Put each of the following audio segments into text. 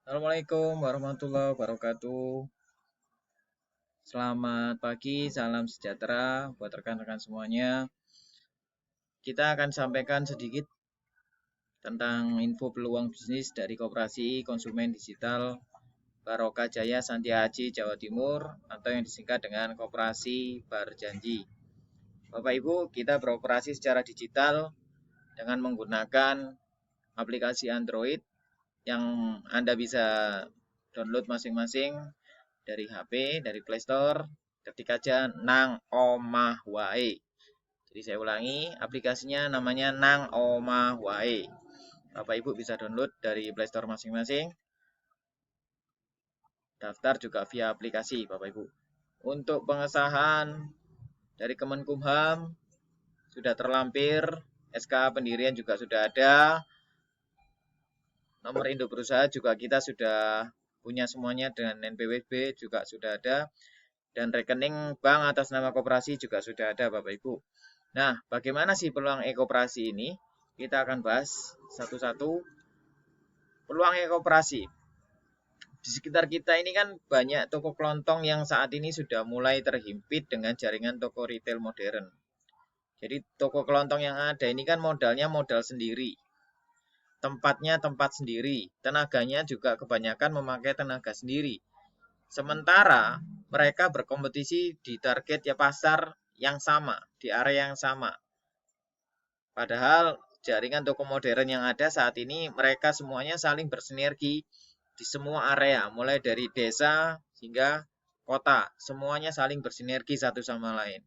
Assalamualaikum warahmatullahi wabarakatuh. Selamat pagi, salam sejahtera buat rekan-rekan semuanya. Kita akan sampaikan sedikit tentang info peluang bisnis dari Koperasi Konsumen Digital Barokah Jaya Santi Haji Jawa Timur atau yang disingkat dengan Koperasi Barjanji. Bapak Ibu, kita beroperasi secara digital dengan menggunakan aplikasi Android yang Anda bisa download masing-masing dari HP, dari Play Store, ketik aja Nang Omah Wae. Jadi saya ulangi, aplikasinya namanya Nang Omah Wae. Bapak Ibu bisa download dari Play Store masing-masing. Daftar juga via aplikasi Bapak Ibu. Untuk pengesahan dari Kemenkumham sudah terlampir, SK pendirian juga sudah ada, nomor induk berusaha juga kita sudah punya semuanya, dengan NPWP juga sudah ada, dan rekening bank atas nama koperasi juga sudah ada Bapak Ibu. Nah, bagaimana sih peluang e-koperasi ini? Kita akan bahas satu-satu. Peluang e-koperasi. Di sekitar kita ini kan banyak toko kelontong yang saat ini sudah mulai terhimpit dengan jaringan toko retail modern. Jadi toko kelontong yang ada ini kan modalnya modal sendiri. Tempatnya tempat sendiri. Tenaganya juga kebanyakan memakai tenaga sendiri. Sementara mereka berkompetisi di target ya pasar yang sama, di area yang sama. Padahal jaringan toko modern yang ada saat ini mereka semuanya saling bersinergi di semua area, mulai dari desa hingga kota. Semuanya saling bersinergi satu sama lain.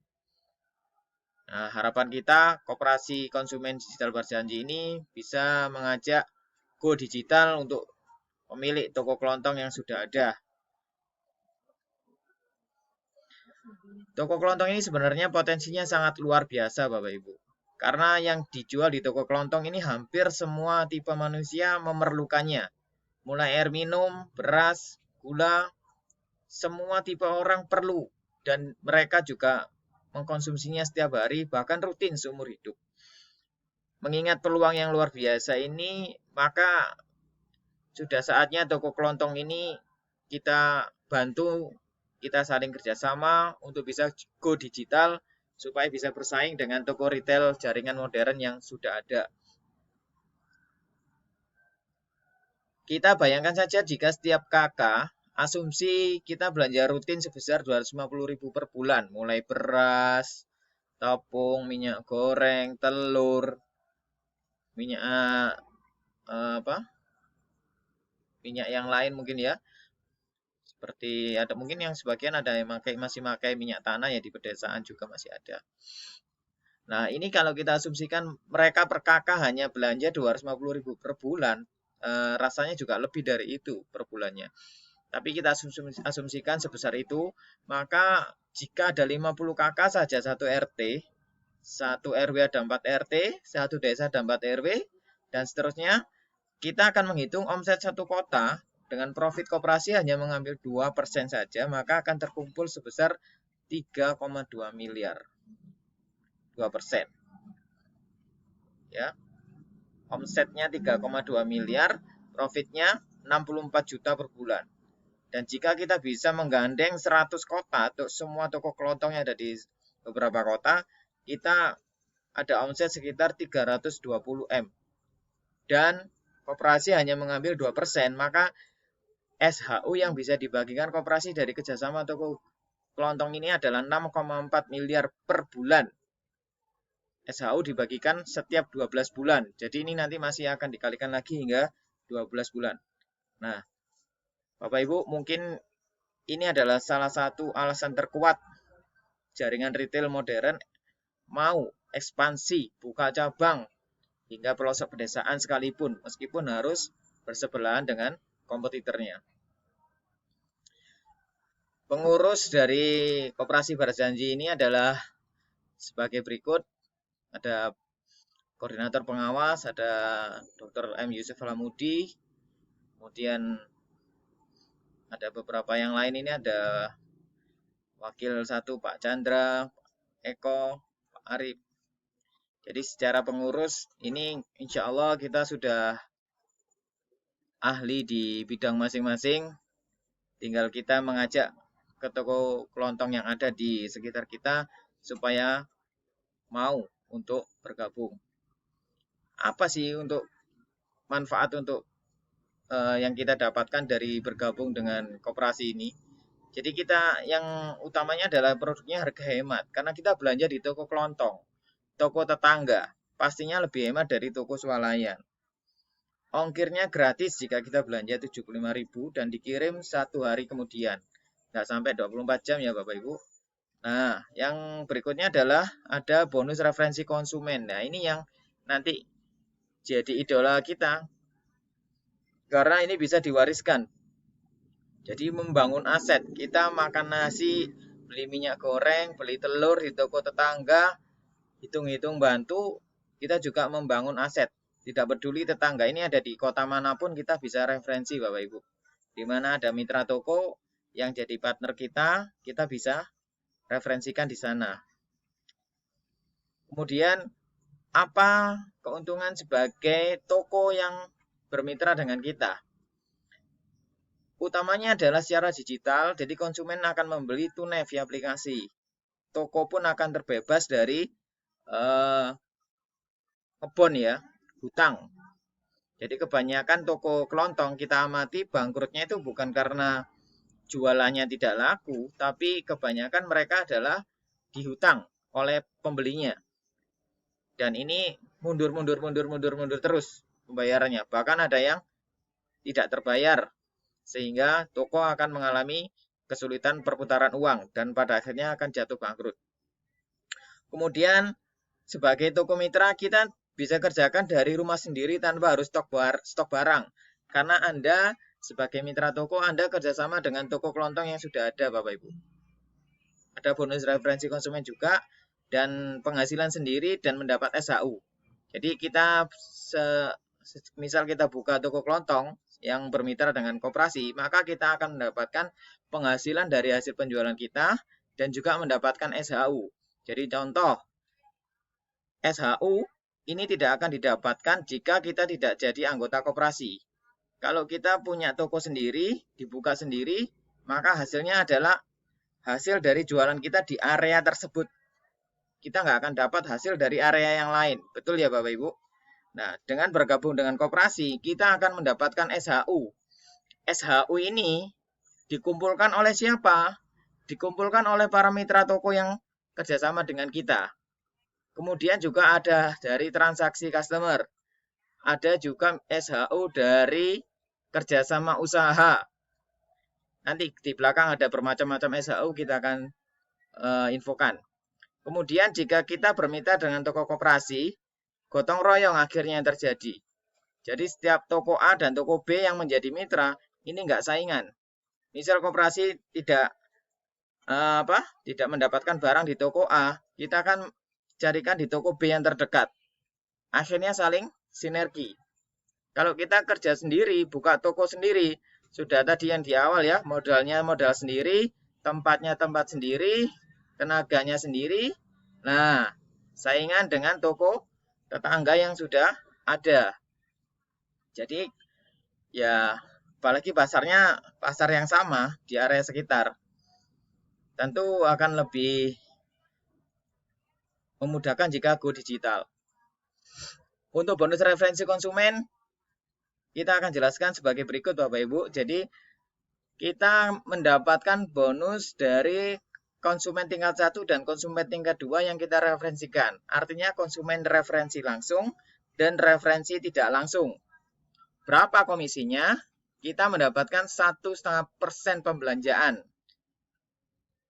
Nah, harapan kita Koperasi Konsumen Digital Barjanji ini bisa mengajak go digital untuk pemilik toko kelontong yang sudah ada. Toko kelontong ini sebenarnya potensinya sangat luar biasa Bapak Ibu. Karena yang dijual di toko kelontong ini hampir semua tipe manusia memerlukannya. Mulai air minum, beras, gula, semua tipe orang perlu. Dan mereka juga mengkonsumsinya setiap hari, bahkan rutin seumur hidup. Mengingat peluang yang luar biasa ini, maka sudah saatnya toko kelontong ini kita bantu, kita saling kerjasama untuk bisa go digital supaya bisa bersaing dengan toko retail jaringan modern yang sudah ada. Kita bayangkan saja jika setiap kakak asumsi kita belanja rutin sebesar 250.000 per bulan, mulai beras, tepung, minyak goreng, telur, minyak apa? Minyak yang lain mungkin ya. Seperti ada mungkin yang sebagian ada yang masih pakai minyak tanah ya, di pedesaan juga masih ada. Nah, ini kalau kita asumsikan mereka per kakak hanya belanja 250.000 per bulan, rasanya juga lebih dari itu per bulannya. Tapi kita asumsikan sebesar itu, maka jika ada 50 kakak saja satu RT, satu RW ada 4 RT, satu desa ada 4 RW, dan seterusnya, kita akan menghitung omset satu kota dengan profit koperasi hanya mengambil 2% saja, maka akan terkumpul sebesar 3,2 miliar. 2%. Ya. Omsetnya 3,2 miliar, profitnya 64 juta per bulan. Dan jika kita bisa menggandeng 100 kota untuk semua toko kelontong yang ada di beberapa kota, kita ada omset sekitar 320 M. Dan koperasi hanya mengambil 2%, maka SHU yang bisa dibagikan koperasi dari kerjasama toko kelontong ini adalah 6,4 miliar per bulan. SHU dibagikan setiap 12 bulan. Jadi ini nanti masih akan dikalikan lagi hingga 12 bulan. Nah, Bapak Ibu, mungkin ini adalah salah satu alasan terkuat jaringan retail modern mau ekspansi, buka cabang hingga pelosok pedesaan sekalipun, meskipun harus bersebelahan dengan kompetitornya. Pengurus dari Koperasi Barjanji ini adalah sebagai berikut. Ada koordinator pengawas, ada Dr. M. Yusuf Alamudi, kemudian ada beberapa yang lain, ini ada wakil satu Pak Chandra, Pak Eko, Pak Arif. Jadi secara pengurus ini insya Allah kita sudah ahli di bidang masing-masing. Tinggal kita mengajak ke toko kelontong yang ada di sekitar kita supaya mau untuk bergabung. Apa sih untuk manfaat untuk yang kita dapatkan dari bergabung dengan koperasi ini? Jadi kita yang utamanya adalah produknya harga hemat karena kita belanja di toko kelontong, toko tetangga, pastinya lebih hemat dari toko swalayan. Ongkirnya gratis jika kita belanja 75.000 dan dikirim 1 hari kemudian. Nggak sampai 24 jam ya Bapak Ibu. Nah, yang berikutnya adalah ada bonus referensi konsumen. Nah, ini yang nanti jadi idola kita karena ini bisa diwariskan. Jadi membangun aset. Kita makan nasi, beli minyak goreng, beli telur di toko tetangga, hitung-hitung bantu, kita juga membangun aset. Tidak peduli tetangga ini ada di kota manapun, kita bisa referensi Bapak Ibu. Di mana ada mitra toko yang jadi partner kita bisa referensikan di sana. Kemudian apa keuntungan sebagai toko yang bermitra dengan kita? Utamanya adalah secara digital, jadi konsumen akan membeli tunai via aplikasi. Toko pun akan terbebas dari ngebon ya, hutang. Jadi kebanyakan toko kelontong kita amati bangkrutnya itu bukan karena jualannya tidak laku, tapi kebanyakan mereka adalah dihutang oleh pembelinya. Dan ini mundur terus pembayarannya. Bahkan ada yang tidak terbayar sehingga toko akan mengalami kesulitan perputaran uang dan pada akhirnya akan jatuh bangkrut. Kemudian sebagai toko mitra kita bisa kerjakan dari rumah sendiri tanpa harus stok barang. Karena Anda sebagai mitra toko, Anda kerjasama dengan toko kelontong yang sudah ada Bapak Ibu. Ada bonus referensi konsumen juga dan penghasilan sendiri dan mendapat SHU. Jadi kita misal kita buka toko kelontong yang bermitra dengan koperasi, maka kita akan mendapatkan penghasilan dari hasil penjualan kita dan juga mendapatkan SHU. Jadi contoh, SHU ini tidak akan didapatkan jika kita tidak jadi anggota koperasi. Kalau kita punya toko sendiri, dibuka sendiri, maka hasilnya adalah hasil dari jualan kita di area tersebut. Kita nggak akan dapat hasil dari area yang lain. Betul ya Bapak Ibu? Nah, dengan bergabung dengan koperasi, kita akan mendapatkan SHU. SHU ini dikumpulkan oleh siapa? Dikumpulkan oleh para mitra toko yang kerjasama dengan kita. Kemudian juga ada dari transaksi customer. Ada juga SHU dari kerjasama usaha. Nanti di belakang ada bermacam-macam SHU kita akan infokan. Kemudian jika kita bermitra dengan toko koperasi, gotong royong akhirnya yang terjadi. Jadi setiap toko A dan toko B yang menjadi mitra ini enggak saingan. Misal koperasi tidak mendapatkan barang di toko A, kita akan carikan di toko B yang terdekat. Akhirnya saling sinergi. Kalau kita kerja sendiri, buka toko sendiri, sudah tadi yang di awal ya, modalnya modal sendiri, tempatnya tempat sendiri, tenaganya sendiri. Nah, saingan dengan toko tetangga yang sudah ada. Jadi ya apalagi pasarnya pasar yang sama di area sekitar. Tentu akan lebih memudahkan jika go digital. Untuk bonus referensi konsumen, kita akan jelaskan sebagai berikut Bapak Ibu. Jadi kita mendapatkan bonus dari konsumen tingkat 1 dan konsumen tingkat 2 yang kita referensikan. Artinya konsumen referensi langsung dan referensi tidak langsung. Berapa komisinya? Kita mendapatkan 1,5% pembelanjaan.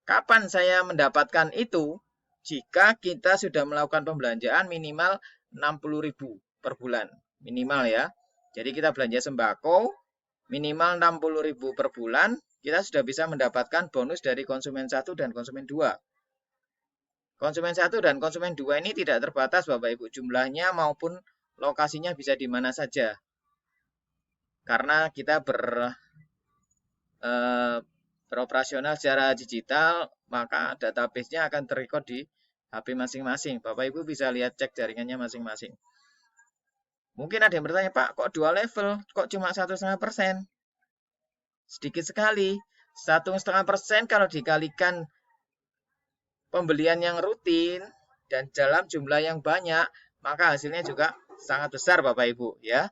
Kapan saya mendapatkan itu? Jika kita sudah melakukan pembelanjaan minimal 60.000 per bulan. Minimal ya. Jadi kita belanja sembako minimal 60.000 per bulan, kita sudah bisa mendapatkan bonus dari konsumen 1 dan konsumen 2. Konsumen 1 dan konsumen 2 ini tidak terbatas Bapak Ibu jumlahnya maupun lokasinya bisa di mana saja. Karena kita beroperasional secara digital, maka database-nya akan terrecord di HP masing-masing. Bapak Ibu bisa lihat cek jaringannya masing-masing. Mungkin ada yang bertanya, Pak, kok 2 level? Kok cuma 1,5%? Sedikit sekali. 1,5% kalau dikalikan pembelian yang rutin dan dalam jumlah yang banyak, maka hasilnya juga sangat besar Bapak Ibu ya.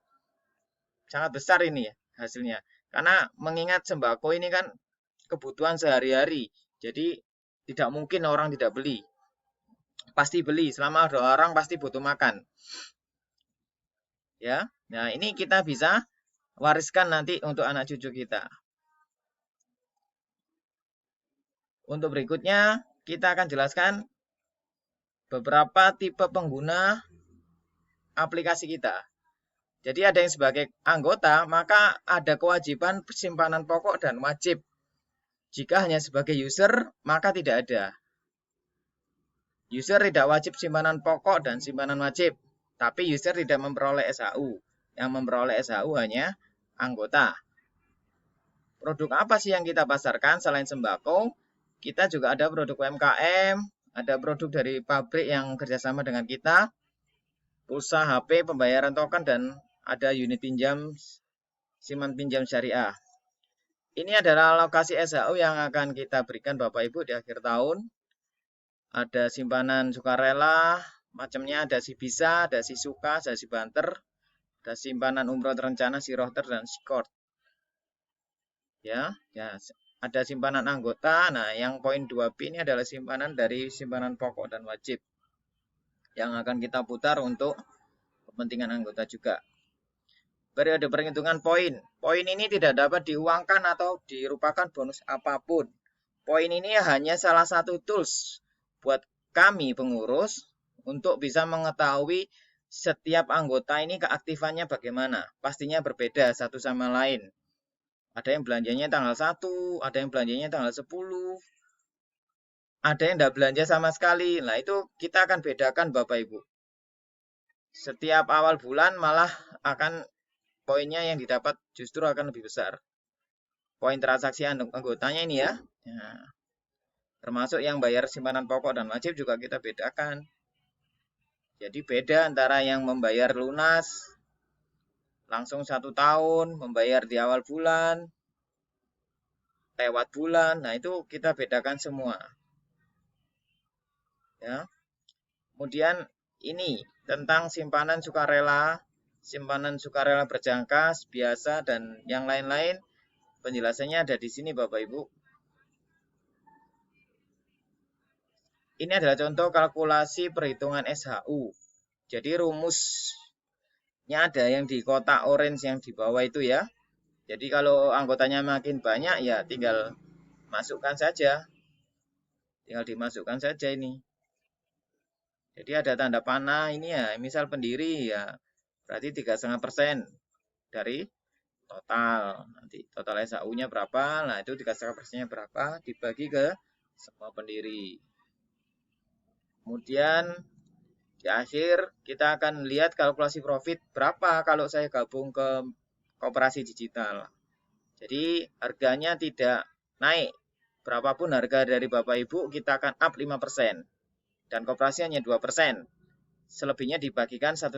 Sangat besar ini ya hasilnya. Karena mengingat sembako ini kan kebutuhan sehari-hari. Jadi tidak mungkin orang tidak beli. Pasti beli, selama ada orang pasti butuh makan. Ya. Nah, ini kita bisa wariskan nanti untuk anak cucu kita. Untuk berikutnya, kita akan jelaskan beberapa tipe pengguna aplikasi kita. Jadi ada yang sebagai anggota, maka ada kewajiban simpanan pokok dan wajib. Jika hanya sebagai user, maka tidak ada. User tidak wajib simpanan pokok dan simpanan wajib. Tapi user tidak memperoleh SHU. Yang memperoleh SHU hanya anggota. Produk apa sih yang kita pasarkan selain sembako? Kita juga ada produk UMKM, ada produk dari pabrik yang kerjasama dengan kita, pulsa HP, pembayaran token, dan ada unit pinjam, siman pinjam syariah. Ini adalah alokasi SHU yang akan kita berikan Bapak Ibu di akhir tahun. Ada simpanan sukarela, macamnya ada si bisa, ada si suka, ada si banter, ada simpanan umroh terencana, si rohter, dan si kord. Ya, ada simpanan anggota. Nah, yang poin 2B ini adalah simpanan dari simpanan pokok dan wajib yang akan kita putar untuk kepentingan anggota juga. Periode perhitungan poin. Poin ini tidak dapat diuangkan atau dirupakan bonus apapun. Poin ini hanya salah satu tools buat kami pengurus untuk bisa mengetahui setiap anggota ini keaktifannya bagaimana. Pastinya berbeda satu sama lain. Ada yang belanjanya tanggal 1, ada yang belanjanya tanggal 10, ada yang tidak belanja sama sekali. Nah, itu kita akan bedakan Bapak Ibu. Setiap awal bulan malah akan poinnya yang didapat justru akan lebih besar. Poin transaksi anggotanya ini ya. Nah, termasuk yang bayar simpanan pokok dan wajib juga kita bedakan. Jadi beda antara yang membayar lunas langsung 1 tahun, membayar di awal bulan, lewat bulan. Nah, itu kita bedakan semua. Ya. Kemudian ini tentang simpanan sukarela berjangka, biasa, dan yang lain-lain. Penjelasannya ada di sini Bapak Ibu. Ini adalah contoh kalkulasi perhitungan SHU. Jadi rumusnya ada yang di kotak orange yang di bawah itu ya. Jadi kalau anggotanya makin banyak ya tinggal masukkan saja. Tinggal dimasukkan saja ini. Jadi ada tanda panah ini ya, misal pendiri ya berarti 3,5% dari total. Nanti total SHU-nya berapa? Nah, itu 3,5%-nya berapa dibagi ke semua pendiri. Kemudian di akhir kita akan lihat kalkulasi profit berapa kalau saya gabung ke koperasi digital. Jadi harganya tidak naik. Berapapun harga dari Bapak Ibu kita akan up 5%. Dan koperasi hanya 2%. Selebihnya dibagikan 1,5%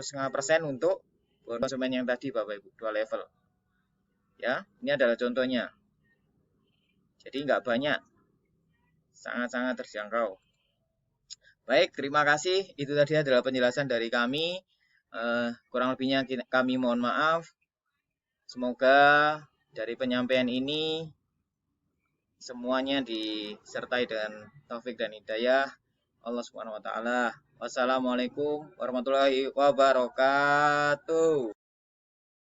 untuk konsumen yang tadi Bapak Ibu, 2 level. Ya, ini adalah contohnya. Jadi nggak banyak. Sangat-sangat terjangkau. Baik, terima kasih. Itu tadi adalah penjelasan dari kami. Kurang lebihnya kami mohon maaf. Semoga dari penyampaian ini semuanya disertai dengan taufik dan hidayah Allah Subhanahu wa taala. Wassalamualaikum warahmatullahi wabarakatuh.